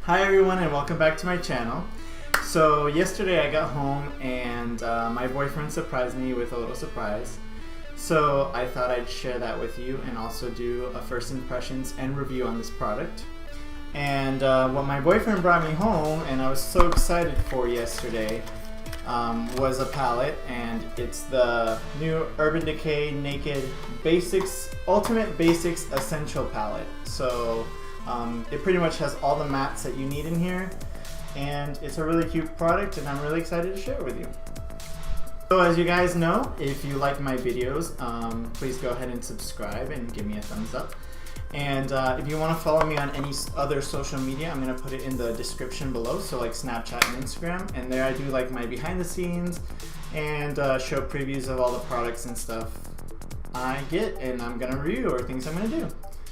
Hi everyone and welcome back to my channel. So yesterday I got home and my boyfriend surprised me with a little surprise. So I thought I'd share that with you and also do a first impressions and review on this product. And what my boyfriend brought me home and I was so excited for yesterday was a palette, and it's the new Urban Decay Naked Basics Ultimate Basics Essential Palette. So it pretty much has all the mattes that you need in here, and it's a really cute product and I'm really excited to share it with you. So as you guys know, if you like my videos, please go ahead and subscribe and give me a thumbs up. And if you want to follow me on any other social media, I'm going to put it in the description below, so like Snapchat and Instagram, and there I do like my behind the scenes and show previews of all the products and stuff I get and I'm going to review or things I'm going to do.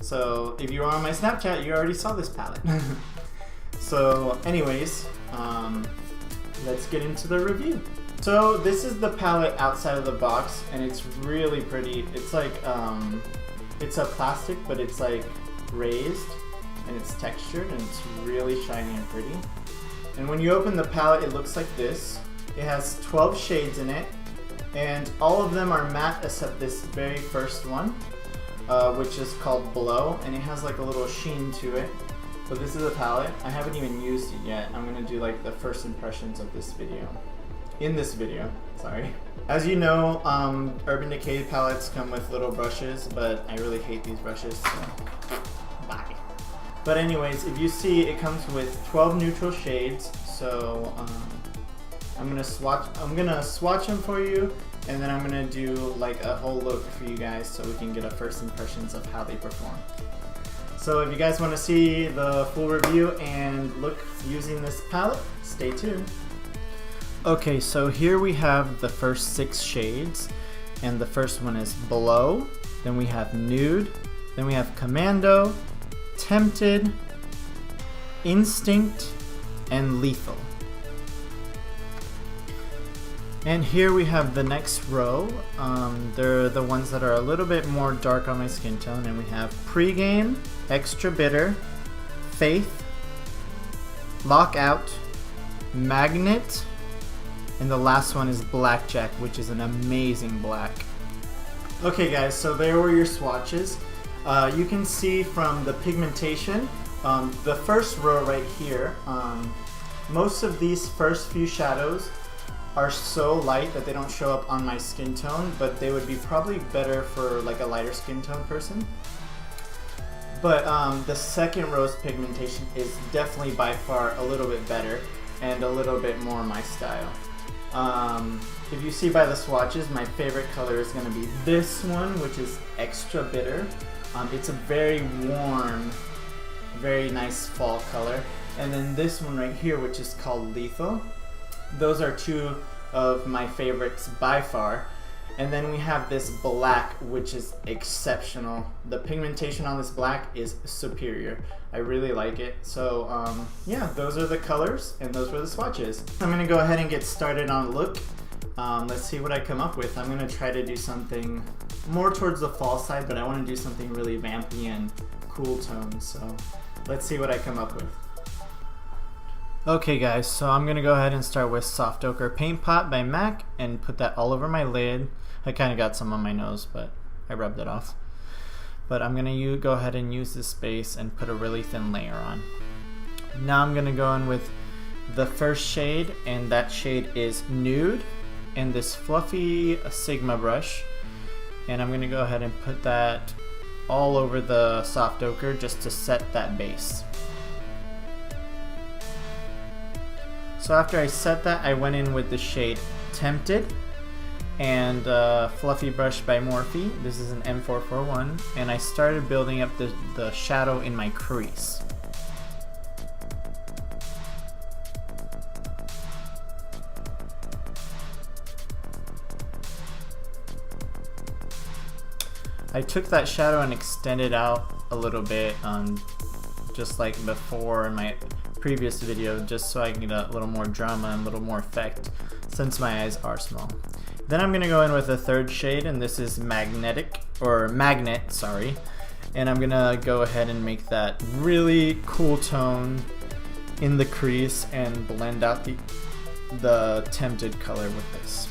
So if you are on my Snapchat, you already saw this palette. So anyways, let's get into the review. So this is the palette outside of the box and it's really pretty. It's like, it's a plastic, but it's like raised and it's textured and it's really shiny and pretty. And when you open the palette, it looks like this. It has 12 shades in it and all of them are matte except this very first one. Which is called Below, and it has like a little sheen to it. But this is a palette. I haven't even used it yet. I'm gonna do like the first impressions of this video. In this video, sorry. As you know, Urban Decay palettes come with little brushes, but I really hate these brushes, so bye. But anyways, if you see, it comes with 12 neutral shades. So I'm gonna swatch them for you, and then I'm gonna do like a whole look for you guys so we can get a first impressions of how they perform. So if you guys want to see the full review and look using this palette, stay tuned. Okay, so here we have the first 6 shades, and the first one is Below, then we have Nude, then we have Commando, Tempted, Instinct, and Lethal. And here we have the next row. They're the ones that are a little bit more dark on my skin tone, and we have Pregame, Extra Bitter, Faith, Lockout, Magnet, and the last one is Blackjack, which is an amazing black. Okay guys, so there were your swatches. You can see from the pigmentation, the first row right here, most of these first few shadows are so light that they don't show up on my skin tone, but they would be probably better for like a lighter skin tone person. But the second row's pigmentation is definitely by far a little bit better and a little bit more my style. If you see by the swatches, my favorite color is going to be this one, which is Extra Bitter. It's a very warm, very nice fall color. And then this one right here, which is called Lethal. Those are two of my favorites by far. And then we have this black, which is exceptional. The pigmentation on this black is superior. I really like it. So yeah, those are the colors and those were the swatches. I'm gonna go ahead and get started on look. Let's see what I come up with. I'm gonna try to do something more towards the fall side, but I wanna do something really vampy and cool tones. So let's see what I come up with. Okay guys, so I'm going to go ahead and start with Soft Ochre Paint Pot by MAC and put that all over my lid. I kind of got some on my nose, but I rubbed it off. But I'm going to go ahead and use this base and put a really thin layer on. Now I'm going to go in with the first shade, and that shade is Nude, and this fluffy Sigma brush. And I'm going to go ahead and put that all over the Soft Ochre just to set that base. So after I set that, I went in with the shade Tempted and Fluffy Brush by Morphe. This is an M441, and I started building up the shadow in my crease. I took that shadow and extended out a little bit, just like before in my previous video, just so I can get a little more drama and a little more effect since my eyes are small. Then I'm gonna go in with a third shade, and this is Magnet, sorry. And I'm gonna go ahead and make that really cool tone in the crease and blend out the tinted color with this.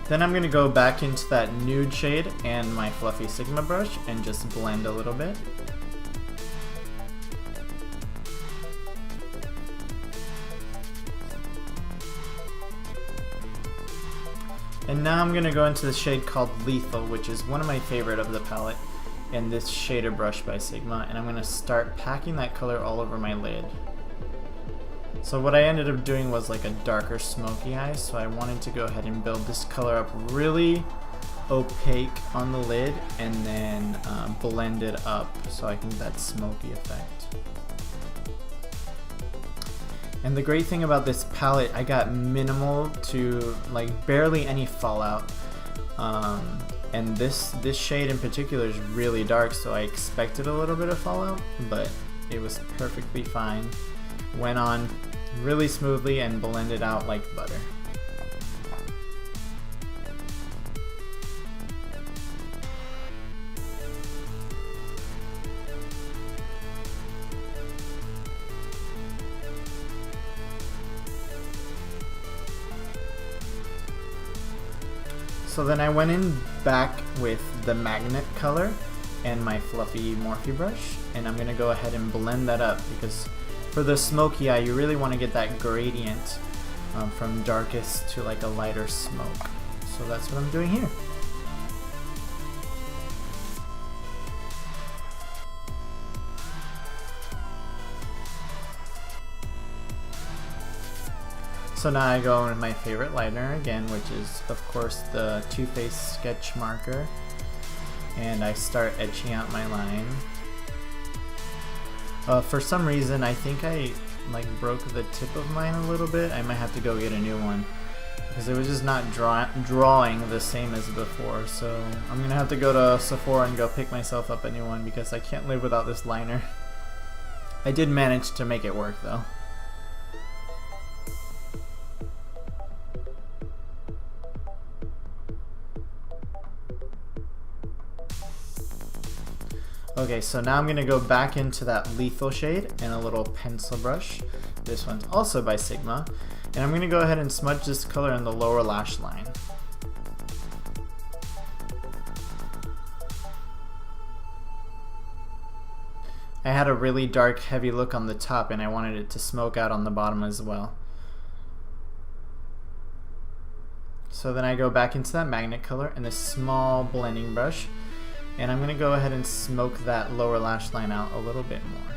Then I'm going to go back into that nude shade and my fluffy Sigma brush and just blend a little bit. And now I'm going to go into the shade called Lethal, which is one of my favorite of the palette, and this shader brush by Sigma, and I'm going to start packing that color all over my lid. So what I ended up doing was like a darker smoky eye, so I wanted to go ahead and build this color up really opaque on the lid and then blend it up so I can get that smoky effect. And the great thing about this palette, I got minimal to like barely any fallout. And this shade in particular is really dark, so I expected a little bit of fallout, but it was perfectly fine. Went on really smoothly and blended out like butter. So then I went in back with the magnet color and my fluffy Morphe brush, and I'm going to go ahead and blend that up because for the smoky eye you really want to get that gradient from darkest to like a lighter smoke. So that's what I'm doing here. So now I go in with my favorite liner again, which is of course the Too Faced sketch marker, and I start etching out my line. For some reason I think I like broke the tip of mine a little bit. I might have to go get a new one because it was just not drawing the same as before, so I'm gonna have to go to Sephora and go pick myself up a new one because I can't live without this liner. I did manage to make it work though. Okay, so now I'm going to go back into that Lethal shade and a little pencil brush. This one's also by Sigma. And I'm going to go ahead and smudge this color in the lower lash line. I had a really dark, heavy look on the top and I wanted it to smoke out on the bottom as well. So then I go back into that magnet color and this small blending brush. And I'm going to go ahead and smoke that lower lash line out a little bit more.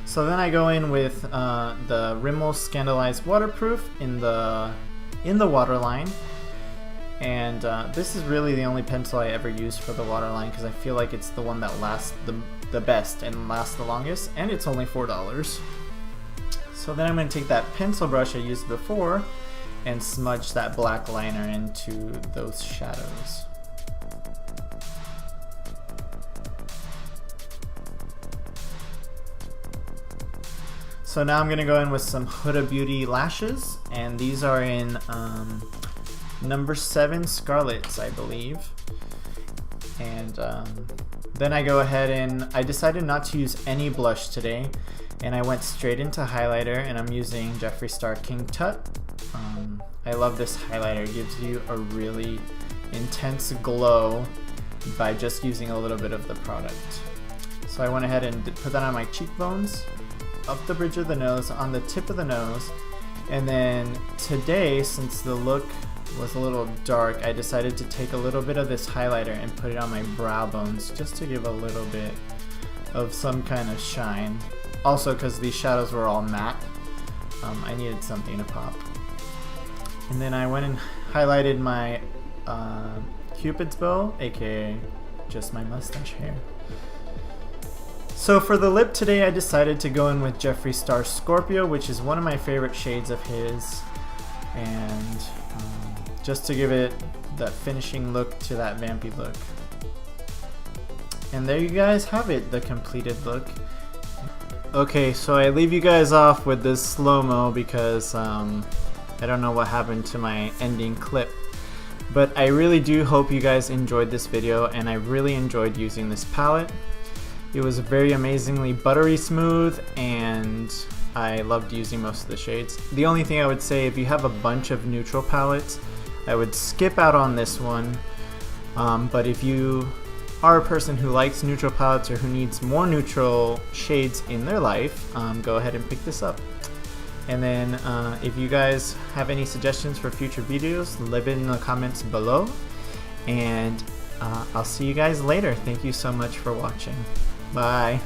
So then I go in with the Rimmel Scandalized Waterproof in the waterline. And this is really the only pencil I ever use for the waterline because I feel like it's the one that lasts the best and lasts the longest, and it's only $4. So then I'm going to take that pencil brush I used before and smudge that black liner into those shadows. So now I'm going to go in with some Huda Beauty lashes, and these are in number 7 Scarlets, I believe. And then I go ahead and I decided not to use any blush today, and I went straight into highlighter, and I'm using Jeffree Star King Tut. I love this highlighter. It gives you a really intense glow by just using a little bit of the product. So I went ahead and put that on my cheekbones, up the bridge of the nose, on the tip of the nose, and then today, since the look was a little dark, I decided to take a little bit of this highlighter and put it on my brow bones just to give a little bit of some kind of shine. Also, because these shadows were all matte, I needed something to pop. And then I went and highlighted my Cupid's bow, aka just my mustache hair. So for the lip today, I decided to go in with Jeffree Star Scorpio, which is one of my favorite shades of his, and just to give it that finishing look to that vampy look. And there you guys have it, the completed look. Okay, so I leave you guys off with this slow-mo because I don't know what happened to my ending clip. But I really do hope you guys enjoyed this video, and I really enjoyed using this palette. It was very amazingly buttery smooth, and I loved using most of the shades. The only thing I would say, if you have a bunch of neutral palettes, I would skip out on this one. But if you are a person who likes neutral palettes or who needs more neutral shades in their life, go ahead and pick this up. And then if you guys have any suggestions for future videos, leave it in the comments below. And I'll see you guys later. Thank you so much for watching. Bye.